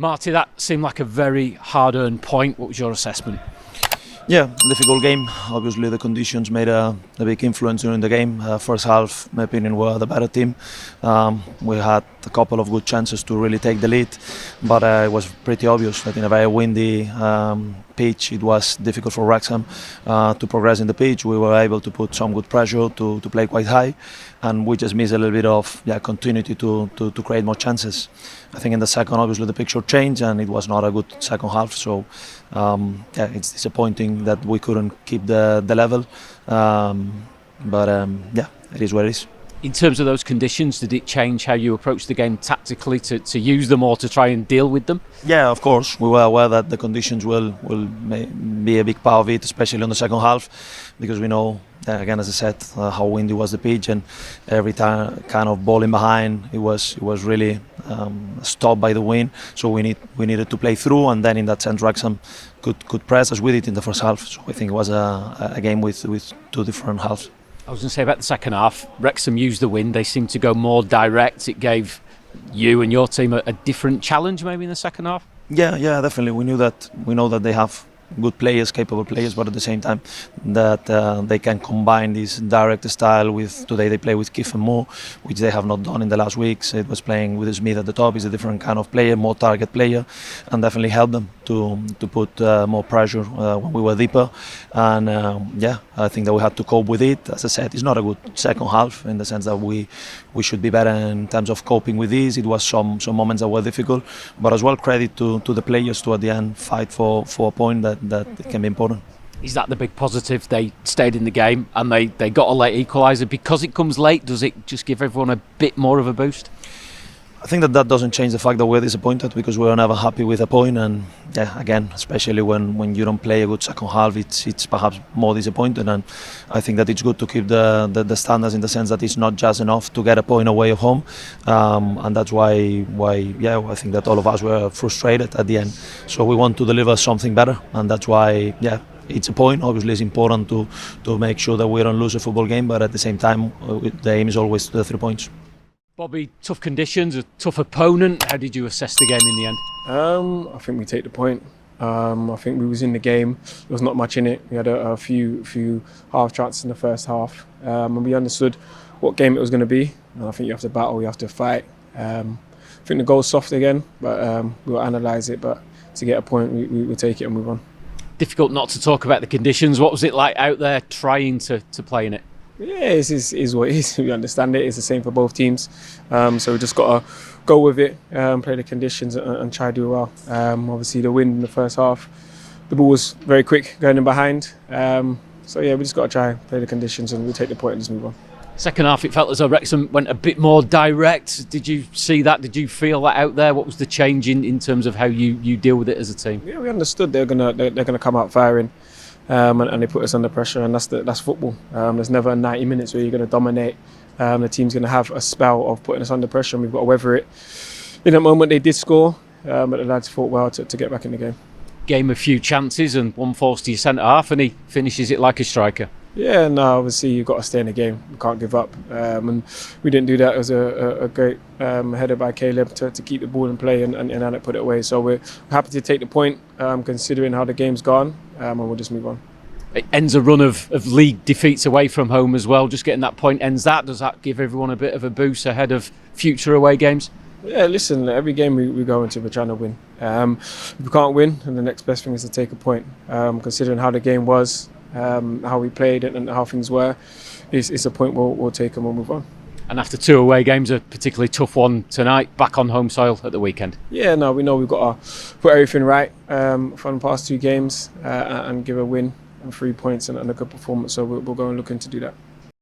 Marty, that seemed like a very hard-earned point. What was your assessment? Yeah, difficult game. Obviously, the conditions made a big influence during the game. First half, in my opinion, we were the better team. We had a couple of good chances to really take the lead, but it was pretty obvious that in a very windy pitch, it was difficult for Wrexham to progress in the pitch. We were able to put some good pressure to play quite high, and we just missed a little bit of continuity to create more chances. I think in the second, obviously, the picture changed, and it was not a good second half. So, it's disappointing that we couldn't keep the level. But it is what it is. In terms of those conditions, did it change how you approach the game tactically to use them or to try and deal with them? Yeah, of course. We were aware that the conditions will be a big part of it, especially on the second half, because we know, again, as I said, how windy was the pitch, and every time kind of ball in behind, it was really stopped by the wind. So we needed to play through, and then in that sense, Wrexham could press as we did in the first half. So I think it was a game with two different halves. I was going to say about the second half, Wrexham used the wind. They seemed to go more direct. It gave you and your team a different challenge maybe in the second half? Yeah, definitely. We know that they have good players, capable players, but at the same time that they can combine this direct style with, today they play with Keith and Moore, which they have not done in the last weeks. It was playing with Smith at the top. He's a different kind of player, more target player, and definitely helped them to put more pressure when we were deeper. And I think that we had to cope with it. As I said, it's not a good second half in the sense that we should be better in terms of coping with this. It was some moments that were difficult, but as well credit to the players to at the end fight for a point that it can be important. Is that the big positive? They stayed in the game and they got a late equaliser. Because it comes late, does it just give everyone a bit more of a boost? I think that doesn't change the fact that we're disappointed, because we're never happy with a point, and again, especially when you don't play a good second half, it's perhaps more disappointing. And I think that it's good to keep the standards in the sense that it's not just enough to get a point away of home, and that's why I think that all of us were frustrated at the end. So we want to deliver something better, and that's why it's a point. Obviously, it's important to make sure that we don't lose a football game, but at the same time, the aim is always the 3 points. Bobby, tough conditions, a tough opponent. How did you assess the game in the end? I think we take the point. I think we was in the game. There was not much in it. We had a few half chances in the first half, and we understood what game it was going to be. And I think you have to battle, you have to fight. I think the goal's soft again, but we'll analyse it. But to get a point, we take it and move on. Difficult not to talk about the conditions. What was it like out there trying to play in it? Yeah, it is what it is. We understand it. It's the same for both teams. So we just got to go with it, play the conditions and try to do well. Obviously the wind in the first half, the ball was very quick going in behind. So we just got to try play the conditions and we take the point and just move on. Second half, it felt as though Wrexham went a bit more direct. Did you see that? Did you feel that out there? What was the change in terms of how you deal with it as a team? Yeah, we understood they're gonna come out firing. And they put us under pressure, and that's football. There's never 90 minutes where you're going to dominate. The team's going to have a spell of putting us under pressure, and we've got to weather it. In that moment, they did score, but the lads fought well to get back in the game. Game a few chances and one forced to your centre half, and he finishes it like a striker. Yeah, no, obviously you've got to stay in the game. We can't give up, and we didn't do that. It was a great header by Caleb to keep the ball in play and Alec put it away. So we're happy to take the point, considering how the game's gone, and we'll just move on. It ends a run of league defeats away from home as well. Just getting that point ends that. Does that give everyone a bit of a boost ahead of future away games? Yeah, listen, every game we go into, we're trying to win. If we can't win, then the next best thing is to take a point. Considering how the game was, how we played and how things were, it's a point we'll take and we'll move on. And after two away games, a particularly tough one tonight, back on home soil at the weekend. Yeah, no, we know we've got to put everything right from the past two games and give a win and 3 points and a good performance. So we'll go and look into do that.